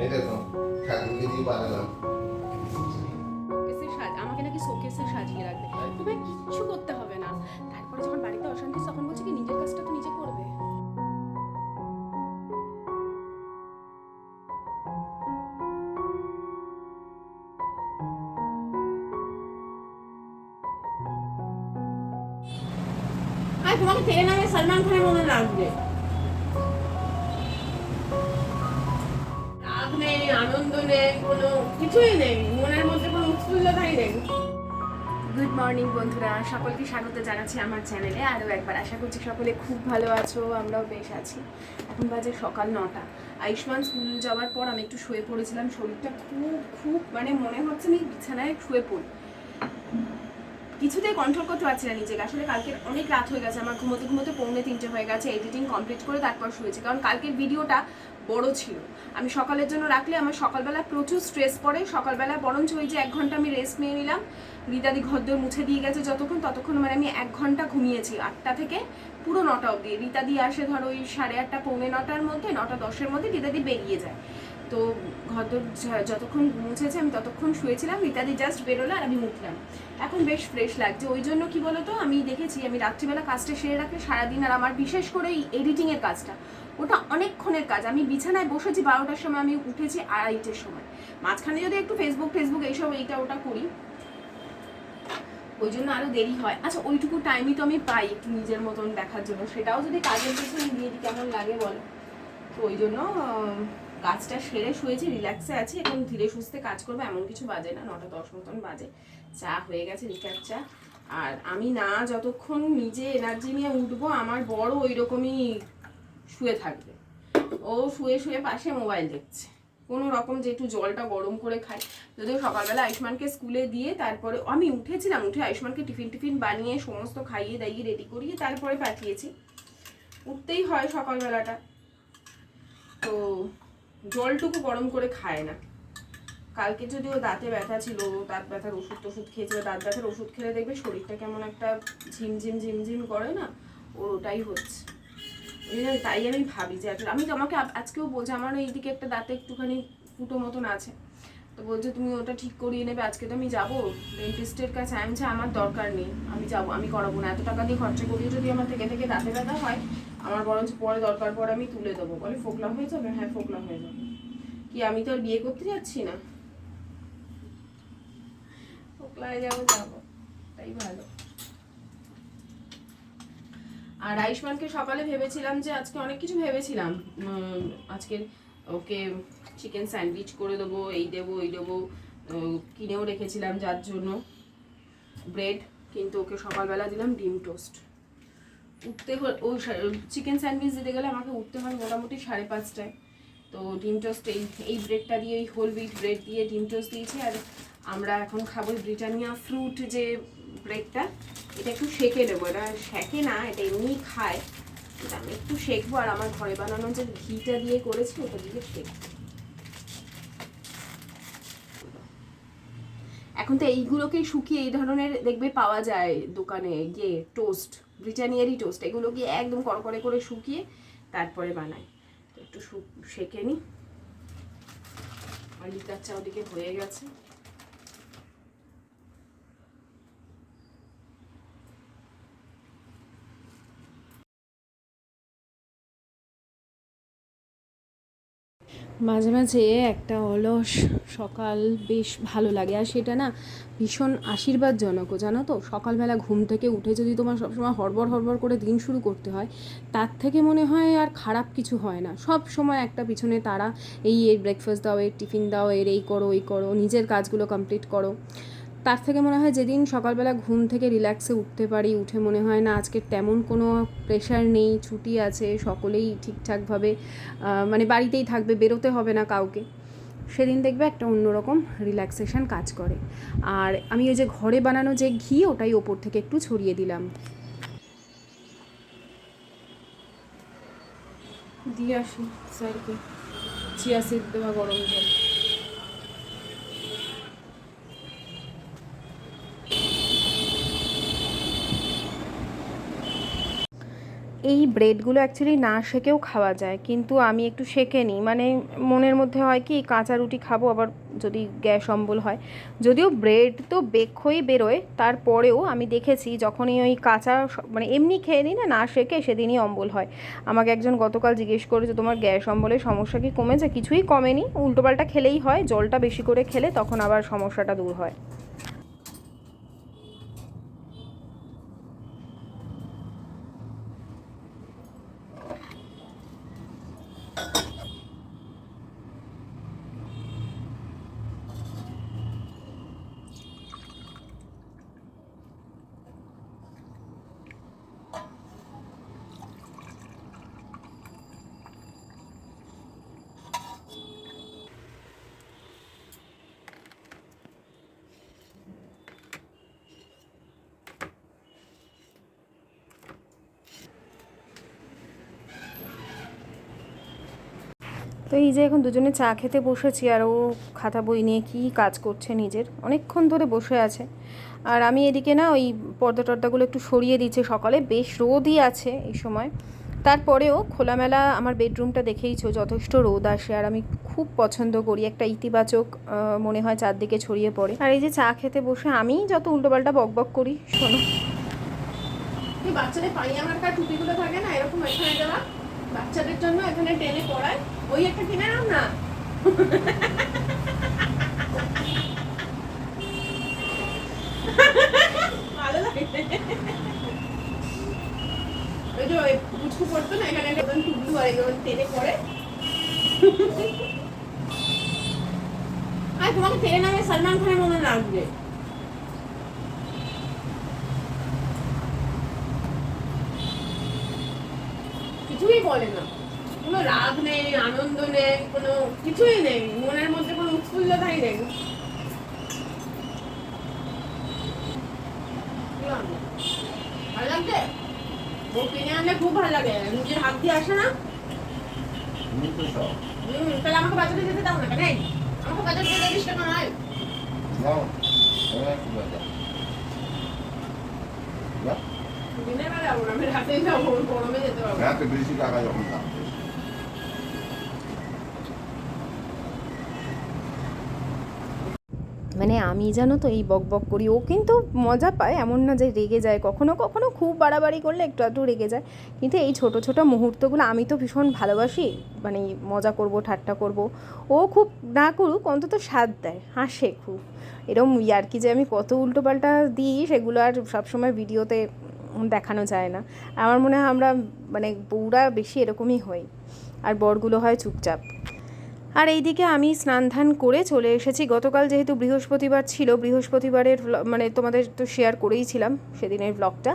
এই দেখো ঠাকুরকে দিয়ে বানালাম। শোকেসে আমাকে নাকি শোকেসে সাজিয়ে রাখবে, তোমায় কিচ্ছু করতে হবে না। তারপরে যখন বাড়িতে অশান্তি তখন বলছে কি নিজের কাজটা তো নিজে করবে। আর তোমাকে তেরে নামে সলমান খানের মতো লাগবে। রাগ নেই, আনন্দ নেই, কোনো কিছুই নেই, মনের মধ্যে কোনো উৎফুল্লতাই নেই। গুড মর্নিং বন্ধুরা, সকলকে স্বাগত জানাচ্ছি আমার চ্যানেলে আরও একবার। আশা করছি সকলে খুব ভালো আছো, আমরাও বেশ আছি। এখন বাজে সকাল 9টা। আয়ুষ্মান স্কুল যাওয়ার পর আমি একটু শুয়ে পড়েছিলাম, শরীরটা খুব খুব মানে মনে হচ্ছে আমি বিছানায় শুয়ে পড়ি, কিছুতেই কন্ট্রোল করতে পারছি না নিজেকে। আসলে কালকে অনেক রাত হয়ে গেছে, আমার ঘুমোতে ঘুমোতে 2:45 হয়ে গেছে। এডিটিং কমপ্লিট করে তারপর শুয়েছি, কারণ কালকের ভিডিওটা বড় ছিল। আমি সকালের জন্য রাখলে আমার সকালবেলা প্রচুর স্ট্রেস পড়ে। সকালবেলা বরঞ্চ ওই যে 1 ঘন্টা আমি রেস্ট নিয়ে নিলাম, রীতাদি ঘরদোর মুছে দিয়ে গেছে ততক্ষণ মানে আমি 1 ঘন্টা ঘুমিয়েছি, 8টা থেকে পুরো 9টা অবধি। রীতাদি আসে ধরো ওই 8:30 পৌনে 9টার মধ্যে, 9টা 10-এর মধ্যে রীতাদি বেরিয়ে যায়। তো ঘরদোর যতক্ষণ মুছেছে আমি ততক্ষণ শুয়েছিলাম, রীতাদি জাস্ট বেরোলো আর আমি উঠলাম। এখন বেশ ফ্রেশ লাগছে। ওই জন্য কি বলতো, আমি দেখেছি আমি রাত্রিবেলা কাজটা সেরে রাখলে সারাদিন, আর আমার বিশেষ করে এই এডিটিংয়ের কাজটা, ওটা অনেকক্ষণের কাজ। আমি বিছানায় বসেছি 12টার সময়, আমি উঠেছি 2:30-এর সময়। মাঝখানে যদি একটু ফেসবুক এইসব এইটা ওটা করি, ওই জন্য আরও দেরি হয়। আচ্ছা, ওইটুকু টাইমই তো আমি পাই একটু নিজের মতন দেখার জন্য, সেটাও যদি কাজের পেছনে দিয়ে দিই কেমন লাগে বলো। তো ওই জন্য কাজটা সেরে শুয়েছি, রিল্যাক্সে আছি। এখন ধীরে সুস্থে কাজ করবো, এমন কিছু বাজে না, 9টা 10 মতন বাজে। চা হয়ে গেছে, লিকার চা। আর আমি না যতক্ষণ নিজে এনার্জি নিয়ে উঠবো, আমার বড় ওই রকমই শুয়ে থাকবে। ও শুয়ে শুয়ে পাশে মোবাইল দেখছে, কোনো রকম যে একটু জলটা গরম করে খায়। যদিও সকালবেলা আয়ুষ্মানকে স্কুলে দিয়ে তারপরে আমি উঠেছিলাম, উঠে আয়ুষ্মানকে টিফিন বানিয়ে সমস্ত খাইয়ে দাইয়ে রেডি করিয়ে তারপরে পাঠিয়েছি। উঠতেই হয় সকালবেলাটা, তো জলটুকু গরম করে খায় না। কালকে যদিও দাঁতে ব্যথা ছিল, দাঁত ব্যথার ওষুধ খেয়েছিল, দাঁত ব্যথার ওষুধ খেলে দেখবে শরীরটা কেমন একটা ঝিমঝিম করে না, ওর ওটাই হচ্ছে। তাই আমি ভাবি যে আমি তোমাকে আজকেও বলছি, আমারও এইদিকে একটা দাঁতে একটুখানি ফুটো মতন আছে, তো বলছে তুমি ওটা ঠিক করিয়ে নেবে। আজকে তো আমি যাবো ডেন্টিস্টের কাছে। আমি বলছি আমার দরকার নেই, আমি যাবো, আমি করাবো না। এত টাকা দিয়ে খরচা করিয়ে যদি আমার থেকে দাঁতে ব্যথা হয়, আমার বরঞ্চ পরে দরকার পরে আমি তুলে দেবো। বলে ফোকলা হয়ে যাবে, হ্যাঁ ফোকলা হয়ে যাবে, কি আমি তো আর বিয়ে করতে যাচ্ছি না, ফোকলা হয়ে যাবো, তাই ভালো। আর আয়ুষ্মানকে সকালে ভেবেছিলাম যে আজকে অনেক কিছু ভেবেছিলাম, আজকে ওকে চিকেন স্যান্ডউইচ করে দেবো, এই দেবো ওই দেবো, কিনেও রেখেছিলাম যার জন্য ব্রেড, কিন্তু ওকে সকালবেলা দিলাম ডিম টোস্ট। উঠতে ও চিকেন স্যান্ডউইচ দিতে গেলে আমাকে উঠতে হয় মোটামুটি 5:30টায়। তো ডিম টোস্ট এই ব্রেডটা দিয়ে, এই হোল হুইট ব্রেড দিয়ে ডিম টোস্ট দিয়েছি। আর আমরা এখন খাবো ব্রিটানিয়া ফ্রুট যে ব্রেডটা, এটা একটু সেঁকে নেবো। এটা সেঁকে না, এটা এমনি খায়, এটা আমি একটু সেঁকবো। আর আমার ঘরে বানানো যে ঘিটা দিয়ে করেছি ওটা দিয়ে সেঁকবো। এখন তো এইগুলোকেই শুকিয়ে এই ধরনের দেখবে পাওয়া যায় দোকানে গিয়ে, টোস্ট, ব্রিটানিয়ারই টোস্ট, এগুলো গিয়ে একদম কড়কড়ে করে শুকিয়ে তারপরে বানায়। তো একটু সেঁকে নিই। আর লিকার চা ওদিকে হয়ে গেছে। মাঝে মাঝে একটা অলস সকাল বেশ ভালো লাগে, আর সেটা না ভীষণ আশীর্বাদজনকও, জানো তো। সকালবেলা ঘুম থেকে উঠে যদি তোমার সবসময় হড়বড় করে দিন শুরু করতে হয়, তার থেকে মনে হয় আর খারাপ কিছু হয় না। সব সময় একটা পিছনে তারা, এর ব্রেকফাস্ট দাও, এর টিফিন দাও, এর এই করো ওই করো, নিজের কাজগুলো কমপ্লিট করো। তার থেকে মনে হয় যেদিন সকালবেলা ঘুম থেকে রিল্যাক্সে উঠতে পারি, উঠে মনে হয় না আজকে তেমন কোনো প্রেশার নেই, ছুটি আছে, সকলেই ঠিকঠাকভাবে মানে বাড়িতেই থাকবে, বেরোতে হবে না কাউকে, সেদিন দেখবে একটা অন্যরকম রিল্যাক্সেশন কাজ করে। আর আমি ওই যে ঘরে বানানো যে ঘি, ওটাই ওপর থেকে একটু ছড়িয়ে দিলাম, দিয়ে আসি স্যারকে চিয়া সিড দেওয়া গরম জল। এই ব্রেডগুলো অ্যাকচুয়ালি না সেকেও খাওয়া যায়, কিন্তু আমি একটু সেকে নিই, মানে মনের মধ্যে হয় কি কাঁচা রুটি খাবো আবার যদি গ্যাস অম্বল হয়। যদিও ব্রেড তো বেক হয়েই বেরোয়, তারপরেও আমি দেখেছি যখনই ওই কাঁচা মানে এমনি খেয়ে নিই না, না সেকে, সেদিনই অম্বল হয়। আমাকে একজন গতকাল জিজ্ঞেস করেছে তোমার গ্যাস অম্বলের সমস্যা কি কমেছে? কিছুই কমেনি, উল্টোপাল্টা খেলেই হয়, জলটা বেশি করে খেলে তখন আবার সমস্যাটা দূর হয়। তো এই যে এখন দুজনে চা খেতে বসেছি, আর ও খাতা বই নিয়ে কী কাজ করছে নিজের, অনেকক্ষণ ধরে বসে আছে। আর আমি এদিকে না ওই পর্দা টর্দাগুলো একটু সরিয়ে দিচ্ছি, সকালে বেশ রোদই আছে এই সময়, তারপরেও খোলামেলা আমার বেডরুমটা দেখেইছো যথেষ্ট রোদ আসে, আর আমি খুব পছন্দ করি, একটা ইতিবাচক মনে হয় চারদিকে ছড়িয়ে পড়ে। আর এই যে চা খেতে বসে আমি যত উল্টোপাল্টা বকবক করি শোনো। বাচ্চাদের পানি আমার কাছে টুপিগুলো থাকে না এরকম এখানে দেওয়া, বাচ্চাদের জন্য এখানে টেনে পড়ায়, ওই একটা কিনে নাও না। ভালো লাগে ওই যে পুচকু পড়তো না, এখানে একটা টুপি হয় যেমন টেনে পড়ে। আর তোমাকে টেনে নামে সলমান খানের মনে লাগবে। কিছুই বলে না, কোনো রাগ নেই, আনন্দ নেই, কোনো কিছুই নেই, মনের মধ্যে কোনো উৎফুল্লতাই নেই। ভালো লাগছে, ও কিনে আনলে খুব ভালো লাগে, নিজের হাত দিয়ে আসে না। তাহলে আমাকে বাজারে যেতে দাও না, কেন আমাকে বাজারে যেতে দিস কেন? নয় দিনের বেলা যাবো না, আমি রাতেই যাবো, গরমে যেতে পারবো। রাতে বেশি টাকা যখন দাম মানে আমি জানো তো এই বক বক করি, ও কিন্তু মজা পায়, এমন না যে রেগে যায়, কখনো কখনো খুব বাড়াবাড়ি করলে একটু একটু রেগে যায়, কিন্তু এই ছোট ছোট মুহূর্তগুলো আমি তো ভীষণ ভালোবাসি, মানে মজা করব, ঠাট্টা করব, ও খুব না করুক অন্তত স্বাদ দেয়, হাসে খুব। এরকম ইয়ার্কি যে আমি কত উল্টোপাল্টা দিই সেগুলো আর সবসময় ভিডিওতে দেখানো যায় না। আমার মনে হয় আমরা মানে বউরা বেশি এরকমই হই, আর বরগুলো হয় চুপচাপ। আর এইদিকে আমি স্নান ধান করে চলে এসেছি। গতকাল যেহেতু বৃহস্পতিবার ছিল, বৃহস্পতিবারের মানে তোমাদের তো শেয়ার করেইছিলাম সেদিনের ব্লগটা,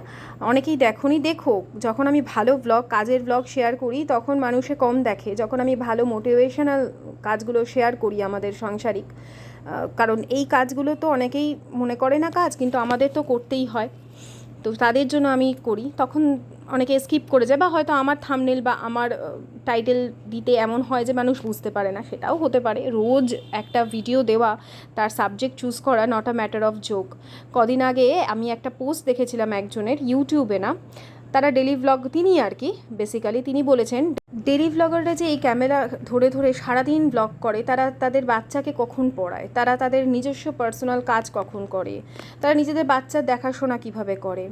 অনেকেই দেখোনি। দেখো, যখন আমি ভালো ব্লগ, কাজের ব্লগ শেয়ার করি তখন মানুষে কম দেখে, যখন আমি ভালো মোটিভেশনাল কাজগুলো শেয়ার করি আমাদের সাংসারিক, কারণ এই কাজগুলো তো অনেকেই মনে করে না কাজ, কিন্তু আমাদের তো করতেই হয়, তো তাদের জন্য আমি করি, তখন অনেকে স্কিপ করে যায়, বা হয়তো আমার থাম্বনেল বা আমার টাইটেল দিতে এমন হয় যে মানুষ বুঝতে পারে না, সেটাও হতে পারে। রোজ একটা ভিডিও দেওয়া, তার সাবজেক্ট চুজ করা not a matter of joke. কদিন আগে আমি একটা পোস্ট দেখেছিলাম একজনের, ইউটিউবে না, তারা ডেলি ভ্লগ, তিনি আর কি বেসিক্যালি তিনি বলেছেন ডেলি ভ্লগাররা যে এই ক্যামেরা ধরে ধরে সারাদিন ব্লগ করে, তারা তাদের বাচ্চাকে কখন পড়ায়, তারা তাদের নিজস্ব পার্সোনাল কাজ কখন করে, তারা নিজেদের বাচ্চার দেখাশোনা কিভাবে করে।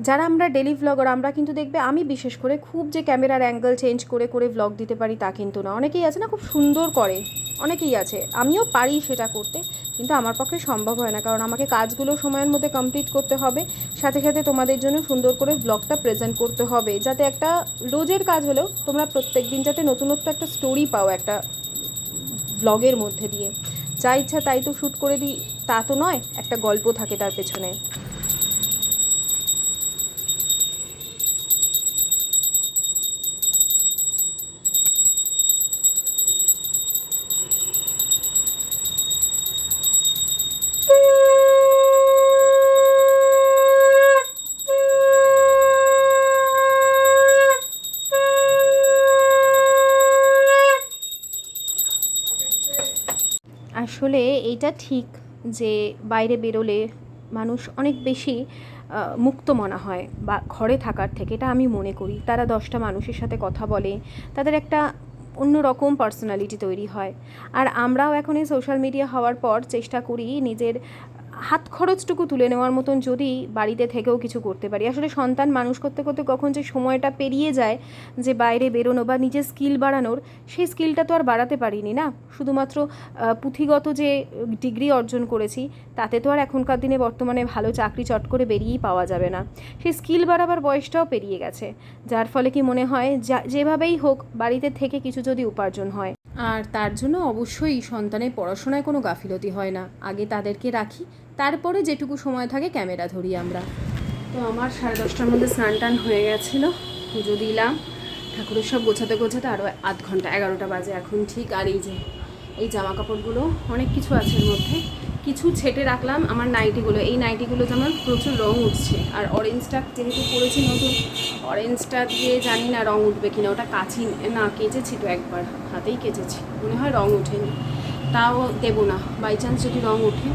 যারা আমরা ডেলি ভ্লগার, আমরা কিন্তু দেখবে, আমি বিশেষ করে খুব যে ক্যামেরার অ্যাঙ্গেল চেঞ্জ করে করে ভ্লগ দিতে পারি তা কিন্তু না। অনেকেই আছে না খুব সুন্দর করে, অনেকেই আছে, আমিও পারি সেটা করতে, কিন্তু আমার পক্ষে সম্ভব হয় না, কারণ আমাকে কাজগুলো সময়ের মধ্যে কমপ্লিট করতে হবে, সাথে সাথে তোমাদের জন্য সুন্দর করে ব্লগটা প্রেজেন্ট করতে হবে, যাতে একটা রোজের কাজ হলেও তোমরা প্রত্যেক দিন যাতে নতুনত্ব একটা স্টোরি পাও একটা ব্লগের মধ্যে দিয়ে। যা ইচ্ছা তাই তো শ্যুট করে দিই তা তো নয়, একটা গল্প থাকে তার পেছনে। আসলে এইটা ঠিক যে বাইরে বেরোলে মানুষ অনেক বেশি মুক্ত মনা হয় বা ঘরে থাকার থেকে, এটা আমি মনে করি। তারা 10টা মানুষের সাথে কথা বলে, তাদের একটা অন্যরকম পার্সোনালিটি তৈরি হয়। আর আমরাও এখন এই সোশ্যাল মিডিয়া হওয়ার পর চেষ্টা করি নিজের হাত খরচটুকু তুলে নেওয়ার মতন যদি বাড়িতে থেকেও কিছু করতে পারি। আসলে সন্তান মানুষ করতে করতে কখন যে সময়টা পেরিয়ে যায় যে বাইরে বেরোনো বা নিজের স্কিল বাড়ানোর, সেই স্কিলটা তো আর বাড়াতে পারিনি না। শুধুমাত্র পুঁথিগত যে ডিগ্রি অর্জন করেছি তাতে তো আর এখনকার দিনে বর্তমানে ভালো চাকরি চট করে বেরিয়েই পাওয়া যাবে না। সেই স্কিল বাড়াবার বয়সটাও পেরিয়ে গেছে, যার ফলে কি মনে হয় যেভাবেই হোক বাড়িতে থেকে কিছু যদি উপার্জন হয়। আর তার জন্য অবশ্যই সন্তানের পড়াশোনায় কোনো গাফিলতি হয় না, আগে তাদেরকে রাখি, তারপরে যেটুকু সময় থাকে ক্যামেরা ধরি আমরা। তো আমার 10:30টার মধ্যে স্নান টান হয়ে গেছিলো, পুজো দিলাম, ঠাকুরের সব গোছাতে গোছাতে আরও আধ ঘন্টা, 11টা বাজে এখন ঠিক। আর এই জামা কাপড়গুলো অনেক কিছু আছে এর মধ্যে, কিছু ছেটে রাখলাম। আমার নাইটিগুলো, এই নাইটিগুলো যেমন প্রচুর রং উঠছে, আর অরেঞ্জটা যেহেতু পরেছি নতুন, অরেঞ্জটা দিয়ে জানি না রং উঠবে কিনা, ওটা কাচি না, কেচেছি তো একবার, হাতেই কেচেছি, মনে হয় রং ওঠেনি, তাও দেবো না, বাই চান্স যদি রং ওঠে।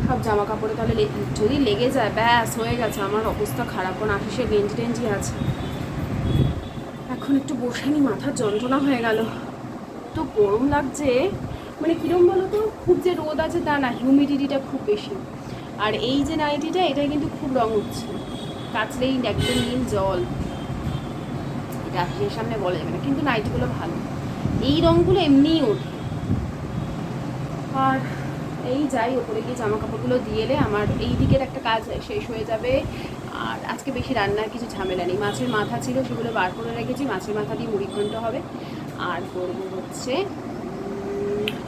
সব জামা কাপড়ে তাহলে যদি লেগে যায় ব্যাস হয়ে গেছে, আমার অবস্থা খারাপ, কারণ আফিসের গেঞ্জি টেঞ্জি আছে। এখন একটু বসে নি, মাথার যন্ত্রণা হয়ে গেল, তো গরম লাগছে। মানে কীরকম বলো তো, খুব যে রোদ আছে তা না, হিউমিডিটিটা খুব বেশি। আর এই যে নাইটিটা, এটা কিন্তু খুব রং উঠছে, কাচলেই একদম নীল জল, এটা আফিসের সামনে বলা যাবে না, কিন্তু নাইটিগুলো ভালো, এই রঙগুলো এমনিই ওঠে। আর এই যাই, ওপরে গিয়ে জামা কাপড়গুলো দিয়ে এলে আমার এই দিকের একটা কাজ শেষ হয়ে যাবে। আর আজকে বেশি রান্নার কিছু ঝামেলা নেই, মাছের মাথা ছিল সেগুলো বার করে রেখেছি, মাছের মাথা দিয়ে মুড়ি ঘন্ট হবে। আর করবো হচ্ছে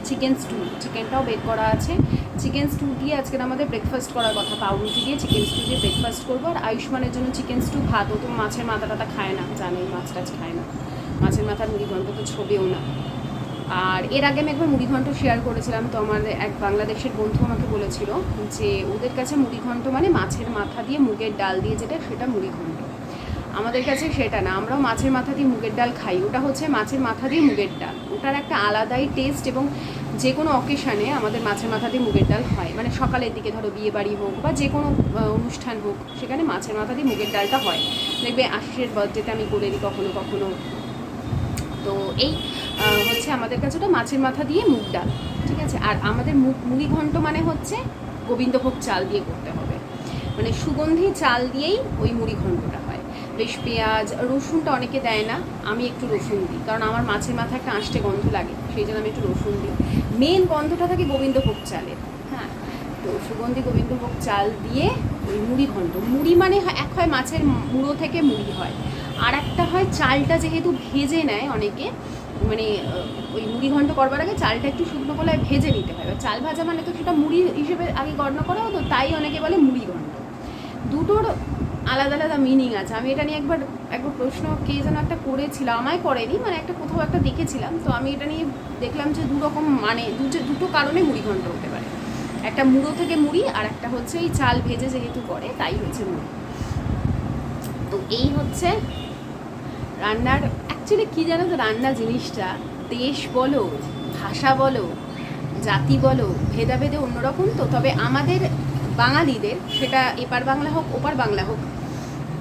চিকেন স্টু, চিকেনটাও বের করা আছে, চিকেন স্টু দিয়ে আজকে আমাদের ব্রেকফাস্ট করার কথা, পাউরুটি দিয়ে চিকেন স্টু দিয়ে ব্রেকফাস্ট করবো। আর আয়ুষ্মানের জন্য চিকেন স্টু ভাত, ও তো মাছের মাথা টাথা খায় না, জানেই মাছ টাছ খায় না, মাছের মাথার মুড়ি ঘন্ট তো ছবেও না। আর এর আগে আমি একবার মুড়িঘণ্ট শেয়ার করেছিলাম, তো আমার এক বাংলাদেশের বন্ধু আমাকে বলেছিল যে ওদের কাছে মুড়িঘণ্ট মানে মাছের মাথা দিয়ে মুগের ডাল দিয়ে যেটা, সেটা মুড়িঘণ্ট। আমাদের কাছে সেটা না, আমরাও মাছের মাথা দিয়ে মুগের ডাল খাই, ওটা হচ্ছে মাছের মাথা দিয়ে মুগের ডাল, ওটার একটা আলাদাই টেস্ট। এবং যে কোনো অকেশানে আমাদের মাছের মাথা দিয়ে মুগের ডাল হয়, মানে সকালের দিকে ধরো বিয়ে বাড়ি হোক বা যে কোনো অনুষ্ঠান হোক, সেখানে মাছের মাথা দিয়ে মুগের ডালটা হয়। দেখবে আশিসের বার্থডেতে আমি করে দিই কখনো কখনো। তো এই হচ্ছে আমাদের কাছে ওটা মাছের মাথা দিয়ে মুগ ডাল, ঠিক আছে। আর আমাদের মুড়িঘণ্ট মানে হচ্ছে গোবিন্দভোগ চাল দিয়ে করতে হবে, মানে সুগন্ধি চাল দিয়েই ওই মুড়িঘণ্টটা হয়। বেশ পেঁয়াজ রসুনটা অনেকে দেয় না, আমি একটু রসুন দিই, কারণ আমার মাছের মাথা একটা আঁশটে গন্ধ লাগে, সেই জন্য আমি একটু রসুন দিই। মেন গন্ধটা থাকে গোবিন্দভোগ চালের, হ্যাঁ। তো সুগন্ধি গোবিন্দভোগ চাল দিয়ে ওই মুড়িঘণ্ট, মুড়ি মানে এক হয় মাছের মুড়ো থেকে মুড়ি হয়, আর একটা হয় চালটা যেহেতু ভেজে নেয় অনেকে, মানে ওই মুড়িঘণ্ট করবার আগে চালটা একটু শুকনো কলায় ভেজে নিতে হয়, চাল ভাজা মানে তো সেটা মুড়ি হিসেবে আগে গণনা করা হতো, তাই অনেকে বলে মুড়িঘণ্ট। দুটোর আলাদা আলাদা মিনিং আছে। আমি এটা নিয়ে একবার প্রশ্ন কে যেন একটা করেছিল, আমায় করেনি, মানে একটা কোথাও একটা দেখেছিলাম, তো আমি এটা নিয়ে দেখলাম যে দুরকম, মানে দুটো কারণে মুড়িঘণ্ট হতে পারে, একটা মুড়ো থেকে মুড়ি, আর একটা হচ্ছে এই চাল ভেজে যেহেতু করে তাই হচ্ছে মুড়ি। তো এই হচ্ছে রান্নার অ্যাকচুয়ালি কী জানো তো, রান্না জিনিসটা দেশ বলো, ভাষা বলো, জাতি বলো, ভেদাভেদে অন্যরকম তো। তবে আমাদের বাঙালিদের, সেটা এপার বাংলা হোক ওপার বাংলা হোক,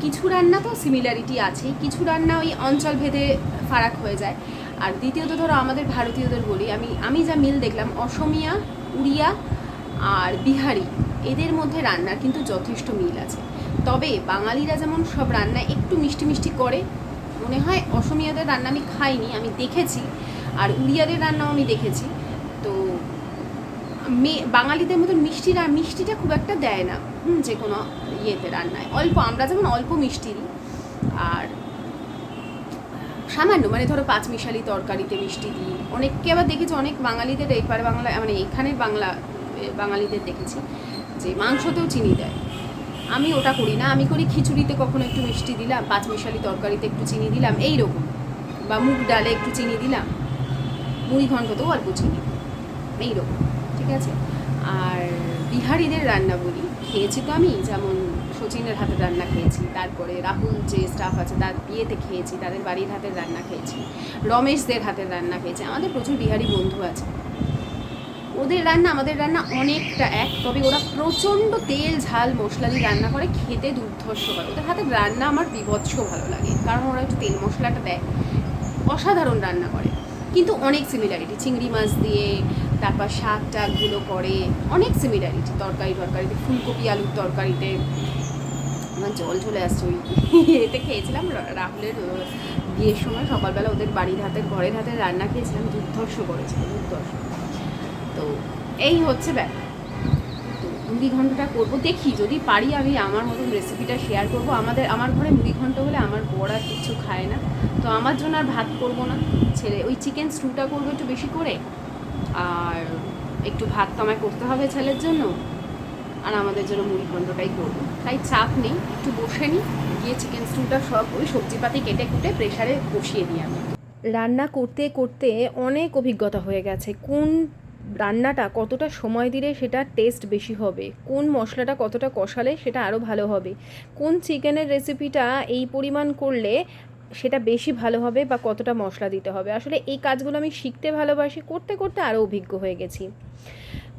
কিছু রান্না তো সিমিলারিটি আছেই, কিছু রান্না ওই অঞ্চল ভেদে ফারাক হয়ে যায়। আর দ্বিতীয়ত ধরো আমাদের ভারতীয়দের বলি, আমি যা মিল দেখলাম, অসমিয়া, উড়িয়া আর বিহারি, এদের মধ্যে রান্নার কিন্তু যথেষ্ট মিল আছে। তবে বাঙালিরা যেমন সব রান্না একটু মিষ্টি মিষ্টি করে, মনে হয় অসমিয়াদের রান্না আমি খাইনি, আমি দেখেছি, আর উড়িয়াদের রান্নাও আমি দেখেছি, তো বাঙালিদের মতন মিষ্টিটা খুব একটা দেয় না, যে কোনো ইয়েতে রান্নায় অল্প, আমরা যেমন অল্প মিষ্টি দিই, আর সামান্য, মানে ধরো পাঁচমিশালি তরকারিতে মিষ্টি দিই। অনেককে আবার দেখেছি, অনেক বাঙালিদের এপার বাংলা, মানে এখানের বাঙালিদের দেখেছি যে মাংসতেও চিনি দেয়, আমি ওটা করি না, আমি করি খিচুড়িতে কখনো একটু মিষ্টি দিলাম, পাঁচমিশালি তরকারিতে একটু চিনি দিলাম, এইরকম, বা মুগ ডালে একটু চিনি দিলাম, মুড়িঘণ্টতেও অল্প চিনি, এইরকম, ঠিক আছে। আর বিহারিদের রান্না বলি, খেয়েছি তো আমি, যেমন শচীনের হাতের রান্না খেয়েছি, তারপরে রাহুল যে স্টাফ আছে তার বিয়েতে খেয়েছি, তাদের বাড়ির হাতের রান্না খেয়েছি, রমেশদের হাতের রান্না খেয়েছি, আমাদের প্রচুর বিহারি বন্ধু আছে। ওদের রান্না আমাদের রান্না অনেকটা এক, তবে ওরা প্রচণ্ড তেল ঝাল মশলা দিয়ে রান্না করে, খেতে দুর্ধর্ষ হয়। ওদের হাতে রান্না আমার বিভৎস ভালো লাগে, কারণ ওরা একটু তেল মশলাটা দেয়, অসাধারণ রান্না করে। কিন্তু অনেক সিমিলারিটি, চিংড়ি মাছ দিয়ে, তারপর শাক টাকগুলো করে, অনেক সিমিলারিটি। তরকারিতে ফুলকপি আলুর তরকারিতে আমার জল চলে আসছে। ওই এতে খেয়েছিলাম রাহুলের বিয়ের সময় সকালবেলা ওদের বাড়ির হাতের ঘরের হাতের রান্না খেয়েছিলাম, দুর্ধর্ষ করেছিল, দুর্ধর্ষ। তো এই হচ্ছে ব্যাপার। তো মুড়ি ঘন্টটা করবো, দেখি যদি পারি আমি আমার মতন রেসিপিটা শেয়ার করবো। আমার ঘরে মুড়ি ঘন্ট হলে আমার বর আর কিছু খায় না, তো আমার জন্য আর ভাত করবো না, ছেলে ওই চিকেন স্টুটা করবো একটু বেশি করে, আর একটু ভাত তো আমায় করতে হবে ছেলের জন্য, আর আমাদের জন্য মুড়ি ঘন্টটাই করবো। তাই চাপ নেই, একটু বসে নিই, গিয়ে চিকেন স্টুটা সব ওই সবজিপাতি কেটে কুটে প্রেশারে বসিয়ে দিই আমি। রান্না করতে করতে অনেক অভিজ্ঞতা হয়ে গেছে, কোন রান্নাটা কতটা সময় দিলে সেটা টেস্ট বেশি হবে, কোন মশলাটা কতটা কষালে সেটা আরও ভালো হবে, কোন চিকেনের রেসিপিটা এই পরিমাণ করলে সেটা বেশি ভালো হবে, বা কতটা মশলা দিতে হবে। আসলে এই কাজগুলো আমি শিখতে ভালোবাসি, করতে করতে আরও অভিজ্ঞ হয়ে গেছি।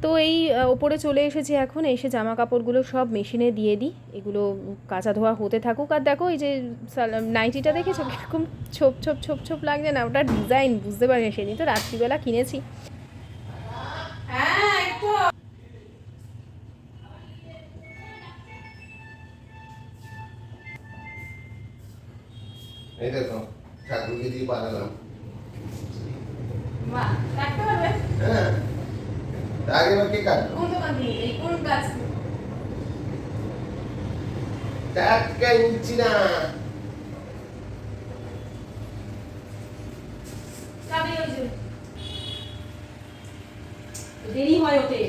তো এই ওপরে চলে এসেছি এখন, এসে জামা কাপড়গুলো সব মেশিনে দিয়ে দিই, এগুলো কাচা ধোয়া হতে থাকুক। আর দেখো এই যে নাইটিটা দেখেছো কীরকম ছোপ ছোপ ছোপ ছোপ লাগছে না, ওটা ডিজাইন বুঝতে পারি না, সেদিন তো রাত্রিবেলা কিনেছি। এই দেখো ঠাকুরকে দিয়ে বানালাম। হ্যাঁ, আগে এবার কে কাটলো? টাটকা নিচ্ছি না। দেরি হয় ওতে।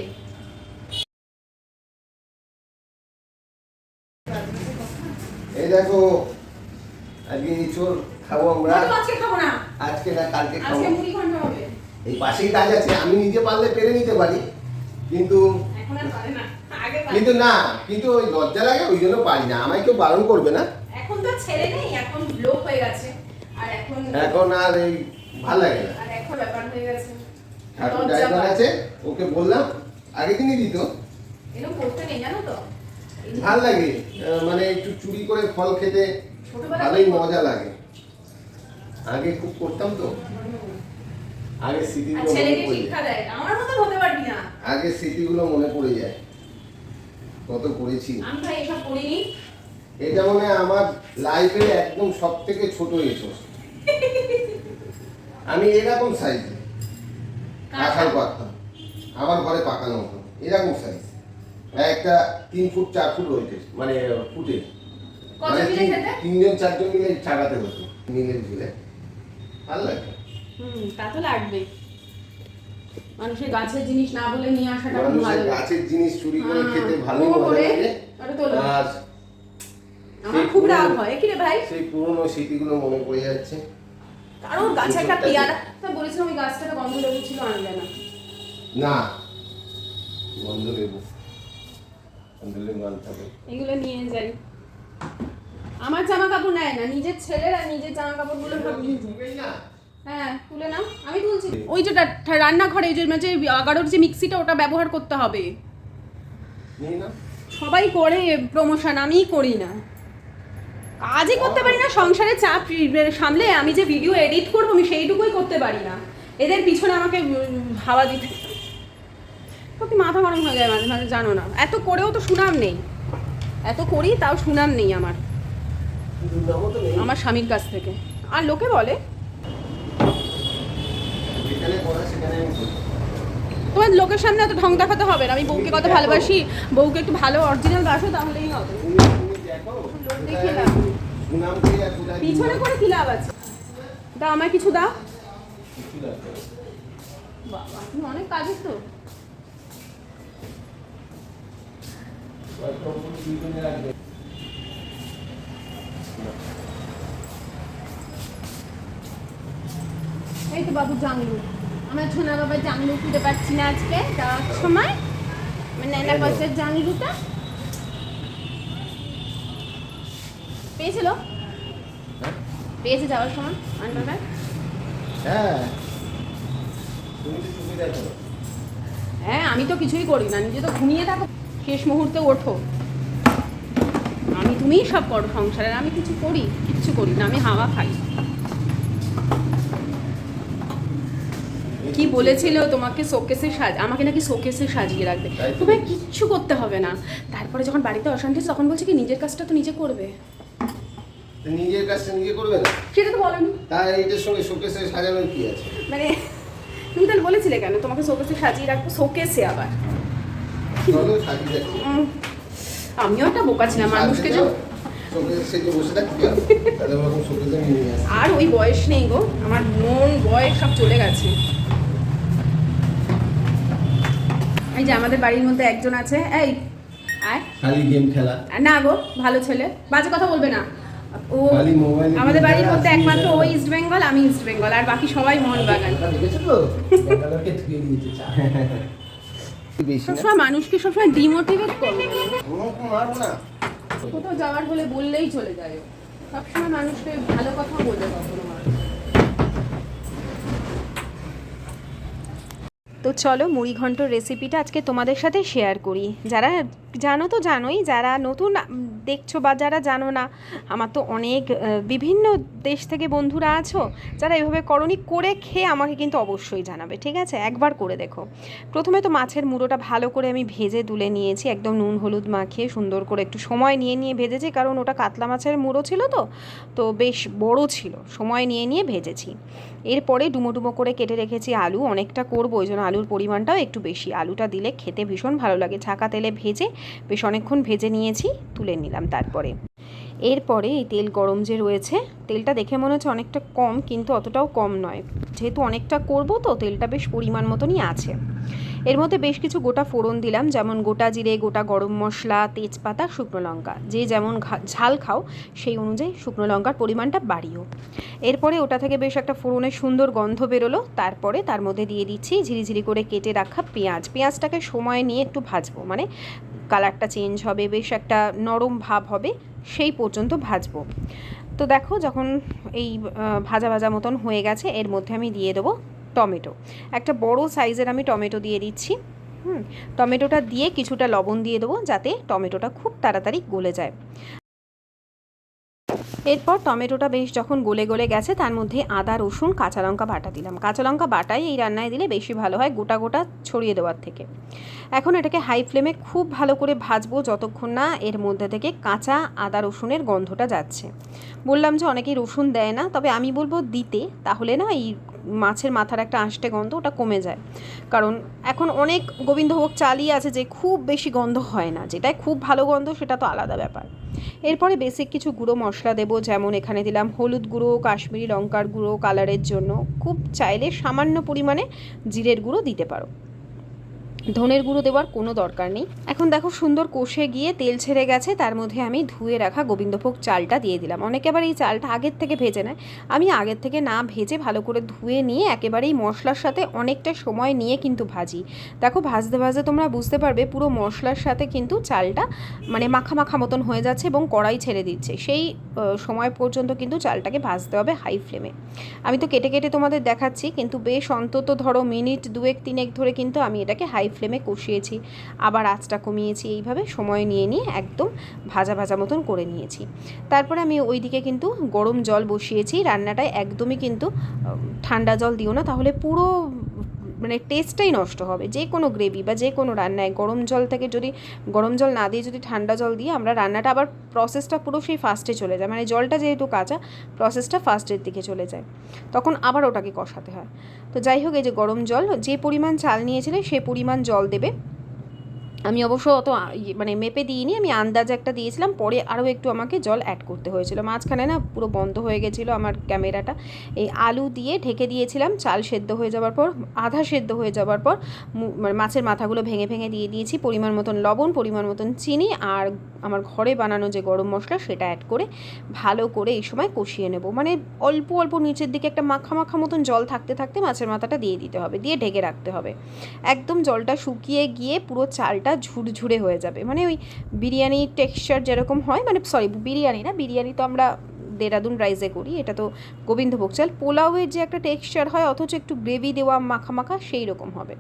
এই দেখো আজকে ইঁচড় খাবো আমরা। আজকে খাবো না, আজকে না কালকে খাবো। আজকে মুড়ি ঘন্ট হবে। এই পাশেই কাজ আছে, আমি নিজে পারলে পেরে নিতে পারি, কিন্তু এখন আর পারে না, আগে পারে। কিন্তু না, কিন্তু ওই লজ্জা লাগে, ওই জন্য পারি না। আমায় কেউ বারণ করবে না। এখন তো ছেলে নেই, এখন লোক হয়ে গেছে, আর এখন আর এই ভাল লাগে না। আর এখন ব্যাপার হয়ে গেছে। ঠাকুর ড্রাইভার আছে, ওকে বললাম আগের দিনই দিত। এরকম করতে নেই জানো তো, ভাল লাগে, মানে একটু চুরি করে ফল খেতে ছোটবেলায় ভালোই মজা লাগে। আগে খুব করতাম তো, আগে আর স্মৃতিগুলো মনে ছেলেকে পড়ে শিক্ষা যায়। দেয়, আমার মতন হতে পারবি না। আগে স্মৃতিগুলো মনে পড়ে যায়, কত করেছি। আমি ভাই এসব করিনি। এটা মনে হয় আমার লাইফের একদম সব থেকে ছোট এসোস। আমি এরকম সাইজে কাঁঠাল পাকতাম, আমার ঘরে পাকানো হতো এরকম সাইজ, একটা 3 ফুট 4 ফুট রয়েছে, মানে ফুটে, কত মানে মিলে খেতে? 3 জন 4 জন মিলে চাগাতে হতো, মিলে ঝুলে ভালো লাগে। তা তো লাগবে, মানুষের গাছের জিনিস না বলে নিয়ে আসাটা খুব মানুষের ভালো। গাছের জিনিস চুরি করে খেতে ভালোই ও মজা করে, লাগে। আরে তোলো। আর আমার খুব রাগ হয়, কি রে ভাই, সেই পুরনো স্মৃতিগুলো মনে পড়ে যাচ্ছে। কারণ গাছে একটা পেয়ারা, তা বলেছিলাম ওই গাছটাতে গন্ধ লেবু ছিল, আনবে না। না, গন্ধ লেবু, গন্ধ লেবু আনতে হবে। এগুলো নিয়ে যাই। আমার জামা কাপড় নেয় না, নিজের ছেলের আর নিজের জামা কাপড় গুলো সব নিয়ে যায়। তুলবেই না? হ্যাঁ তুলে নাও, আমি তুলছি। ওই যে রান্নাঘরে ওই যে 11-র যে মিক্সিটা, ওটা ব্যবহার করতে হবে। নিয়ে নাও। সবাই করে প্রমোশন, আমিই করি না, কাজই করতে পারি না। সংসারে চাপ সামলে আমি যে ভিডিও এডিট করবো, আমি সেইটুকুই করতে পারি না। এদের পিছনে আমাকে হাওয়া দিতে সত্যি মাথা গরম হয়ে যায় মাঝে মাঝে, জানো না। এত করেও তো সুনাম নেই, এত করি তাও সুনাম নেই আমার, দুর্নামও তো নেই। আমার স্বামীর কাছ থেকে। আর লোকে বলে যেখানে পড়া সেখানে আমি করি। তোমার লোকের সামনে এত ঢং দেখাতে হবে না। আমি বউকে কত ভালোবাসি, বউকে একটু ভালো অরিজিনাল বাসো, তাহলেই হবে। তুমি দেখো, লোক দেখিয়ে লাভ নেই। সুনাম পেয়ে আর কোথায় পিছনে করে কি লাভ আছে? দাও আমায় কিছু দাও। কিছু লাগবে না। বাবা তুমি অনেক কাজের তো। দুইজনে রাখবে। এই তো বাবু জাংলু, আমার ছোনা বাবা জাংলু খুঁজে পাচ্ছি না আজকে যাওয়ার সময়, মানে নেনা পাশের জাংলুটা পেয়েছিল, পেয়েছে যাওয়ার সময় আনবার। হ্যাঁ, তুমি তো তুমি দেখো। হ্যাঁ, আমি তো কিছুই করি না, নিজে তো ঘুমিয়ে থাকো, শেষ মুহূর্তে ওঠো। তুমিই সব করো সংসারের, আমি কিচ্ছু করি না, আমি হাওয়া খাই। কি বলেছিল তোমাকে আমাকে নাকি শোকেসে সাজিয়ে রাখবে, তোমায় কিচ্ছু করতে হবে না। তারপরে যখন বাড়িতে অশান্তি হচ্ছে তখন বলছে কি নিজের কাজটা তো নিজে করবে। নিজের কাজটা নিজে করবে না, সেটা তো বলেনি। তাই এটার সঙ্গে শোকেসে সাজানোর কি আছে? মানে তুমি তাহলে বলেছিলে কেন তোমাকে শোকেসে সাজিয়ে রাখবো? শোকেসে আবার চলো সাজিয়ে যাচ্ছি। আমিও একটা বোকা ছিলাম, মানুষকে যে আর ওই বয়স নেই গো, আমার মন বয়স সব চলে গেছে। এই যে আমাদের বাড়ির মধ্যে একজন আছে, এই আয়, খালি গেম খেলা না গো, ভালো ছেলে, বাজে কথা বলবে না। ও আমাদের বাড়ির মধ্যে একমাত্র ও ইস্ট বেঙ্গল, আমি ইস্ট বেঙ্গল, আর বাকি সবাই মোহনবাগান। সবসময় মানুষকে সবসময় ডিমোটিভেট করবে না, কোথাও যাওয়ার হলে বললেই চলে যায়, সবসময় মানুষকে ভালো কথা বলবে কখনো মানুষ। তো চলো মুড়িঘণ্টর রেসিপিটা আজকে তোমাদের সাথে শেয়ার করি। যারা জানো তো জানোই, যারা নতুন দেখছো বা যারা জানো না, আমার তো অনেক বিভিন্ন দেশ থেকে বন্ধুরা আছো যারা এভাবে করনি, করে খেয়ে আমাকে কিন্তু অবশ্যই জানাবে, ঠিক আছে? একবার করে দেখো। প্রথমে তো মাছের মুড়োটা ভালো করে আমি ভেজে তুলে নিয়েছি, একদম নুন হলুদ মাখিয়ে সুন্দর করে একটু সময় নিয়ে ভেজেছি, কারণ ওটা কাতলা মাছের মুড়ো ছিল তো বেশ বড় ছিল, সময় নিয়ে ভেজেছি। এরপরে ডুমো ডুমো করে কেটে রেখেছি আলু, অনেকটা করবো ওই জন্য আলুর পরিমাণটাও একটু বেশি, আলুটা দিলে খেতে ভীষণ ভালো লাগে। ছাকা তেলে ভেজে বেশ অনেকক্ষণ ভেজে নিয়েছি, তুলে নিলাম। তারপরে এরপরে এই তেল গরম যে রয়েছে, তেলটা দেখে মনে হচ্ছে অনেকটা কম, কিন্তু অতটাও কম নয়, যেহেতু অনেকটা করব তো তেলটা বেশ পরিমাণ মতনই আছে। এর মধ্যে বেশ কিছু গোটা ফোড়ন দিলাম, যেমন গোটা জিরে, গোটা গরম মশলা, তেজপাতা, শুকনো লঙ্কা, যে যেমন ঝাল খাও সেই অনুযায়ী শুকনো লঙ্কার পরিমাণটা বাড়িও। এরপরে ওটা থেকে বেশ একটা ফোড়নের সুন্দর গন্ধ বেরোলো, তারপরে তার মধ্যে দিয়ে দিচ্ছি ঝিরিঝিরি করে কেটে রাখা পেঁয়াজটাকে সময় নিয়ে একটু ভাজবো, মানে কালারটা চেঞ্জ হবে, বেশ একটা নরম ভাব হবে, সেই পর্যন্ত ভাজবো। তো দেখো যখন এই ভাজা ভাজা মতন হয়ে গেছে, এর মধ্যে আমি দিয়ে দেবো টমেটো, একটা বড় সাইজের আমি টমেটো দিয়ে দিচ্ছি। টমেটোটা দিয়ে কিছুটা লবণ দিয়ে দেবো, যাতে টমেটোটা খুব তাড়াতাড়ি গলে যায়। এরপর টমেটোটা বেশ যখন গলে গেছে, তার মধ্যে আদা রসুন কাঁচা লঙ্কা বাটা দিলাম। কাঁচা লঙ্কা বাটাই এই রান্নায় দিলে বেশি ভালো হয়, গোটা গোটা ছড়িয়ে দেওয়ার থেকে। এখন এটাকে হাই ফ্লেমে খুব ভালো করে ভাজবো, যতক্ষণ না এর মধ্যে থেকে কাঁচা আদা রসুনের গন্ধটা যাচ্ছে। বললাম যে অনেকেই রসুন দেয় না, তবে আমি বলবো দিতে, তাহলে না এই মাছের মাথার একটা আঁশটে গন্ধ ওটা কমে যায়। কারণ এখন অনেক গোবিন্দভোগ চালই আছে যে খুব বেশি গন্ধ হয় না, যেটাই খুব ভালো গন্ধ সেটা তো আলাদা ব্যাপার। এরপরে বেসিক কিছু গুঁড়ো মশলা দেবো, যেমন এখানে দিলাম হলুদ গুঁড়ো, কাশ্মীরি লঙ্কার গুঁড়ো কালারের জন্য, খুব চাইলে সামান্য পরিমাণে জিরের গুঁড়ো দিতে পারো, ধনের গুঁড়ো দেওয়ার কোনো দরকার নেই। এখন দেখো সুন্দর কষে গিয়ে তেল ছেড়ে গেছে, তার মধ্যে আমি ধুয়ে রাখা গোবিন্দভোগ চালটা দিয়ে দিলাম। অনেকে আবার এই চালটা আগের থেকে ভেজে নেয়, আমি আগের থেকে না ভেজে ভালো করে ধুয়ে নিয়ে একেবারেই মশলার সাথে অনেকটা সময় নিয়ে কিন্তু ভাজি। দেখো ভাজতে ভাজতে তোমরা বুঝতে পারবে পুরো মশলার সাথে কিন্তু চালটা মানে মাখা মাখা মতন হয়ে যাচ্ছে এবং কড়াই ছেড়ে দিচ্ছে, সেই সময় পর্যন্ত কিন্তু চালটাকে ভাজতে হবে হাই ফ্লেমে। আমি তো কেটে কেটে তোমাদের দেখাচ্ছি, কিন্তু বেশ অন্তত ধরো মিনিট 2-3 ধরে কিন্তু আমি এটাকে হাই ফ্লেমে কষিয়েছি, আবার আঁচটা কমিয়েছি, এইভাবে সময় নিয়ে একদম ভাজা ভাজা মতন করে নিয়েছি। তারপরে আমি ওইদিকে কিন্তু গরম জল বসিয়েছি। রান্নাটায় একদমই কিন্তু ঠান্ডা জল দিও না, তাহলে পুরো মানে টেস্টটাই নষ্ট হবে। যে কোনো গ্রেভি বা যে কোনো রান্নায় গরম জল থেকে যদি গরম জল না দিয়ে যদি ঠান্ডা জল দিয়ে আমরা রান্নাটা, আবার প্রসেসটা পুরো সেই ফার্স্টে চলে যায়, মানে জলটা যেহেতু কাঁচা প্রসেসটা ফার্স্টের দিকে চলে যায়, তখন আবার ওটাকে কষাতে হয়। তো যাই হোক, এই যে গরম জল, যে পরিমাণ চাল নিয়েছিলে সে পরিমাণ জল দেবে। আমি অবশ্য অত মানে মেপে দিইনি, আমি আন্দাজ একটা দিয়েছিলাম, পরে আরও একটু আমাকে জল অ্যাড করতে হয়েছিল। মাঝখানে না পুরো বন্ধ হয়ে গেছিলো আমার ক্যামেরাটা। এই আলু দিয়ে ঢেকে দিয়েছিলাম, চাল সেদ্ধ হয়ে যাওয়ার পর, আধা সেদ্ধ হয়ে যাওয়ার পর মাছের মাথাগুলো ভেঙে ভেঙে দিয়ে দিয়েছি, পরিমাণ মতন লবণ, পরিমাণ মতন চিনি, আর আমার ঘরে বানানো যে গরম মশলা সেটা অ্যাড করে ভালো করে এই সময় কষিয়ে নেব। মানে অল্প অল্প নিচের দিকে একটা মাখা মাখা মতন জল থাকতে থাকতে মাছের মাথাটা দিয়ে দিতে হবে, দিয়ে ঢেকে রাখতে হবে। একদম জলটা শুকিয়ে গিয়ে পুরো চালটা ঝুরঝুরে হয়ে যাবে, মানে ওই বিরিয়ানি টেক্সচার যেরকম হয়, মানে সরি বিরিয়ানি না, বিরিয়ানি তো আমরা দেরাদুন রাইসে করি, এটা তো গোবিন্দভোগ চাল। পোলাওয়ের যে একটা টেক্সচার হয় অথচ একটু গ্রেভি দেওয়া মাখা মাখা, সেই রকম হবে।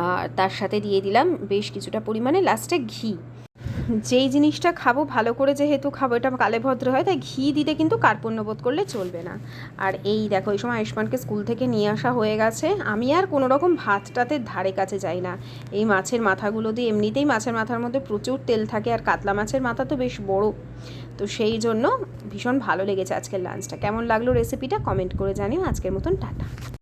আর তার সাথে দিয়ে দিলাম বেশ কিছুটা পরিমাণে লাস্টে ঘি। যেই জিনিসটা খাবো ভালো করে যেহেতু খাবো, এটা কালে ভদ্র হয়, তাই ঘি দিতে কিন্তু কার্পণ্যবোধ করলে চলবে না। আর এই দেখো এই সময় আয়ুষ্মানকে স্কুল থেকে নিয়ে আসা হয়ে গেছে। আমি আর কোনো রকম ভাতটাতে ধারে কাছে যাই না। এই মাছের মাথাগুলো দিয়ে, এমনিতেই মাছের মাথার মধ্যে প্রচুর তেল থাকে, আর কাতলা মাছের মাথা তো বেশ বড়, তো সেই জন্য ভীষণ ভালো লেগেছে আজকের লাঞ্চটা। কেমন লাগলো রেসিপিটা কমেন্ট করে জানিও। আজকের মতন টাটা।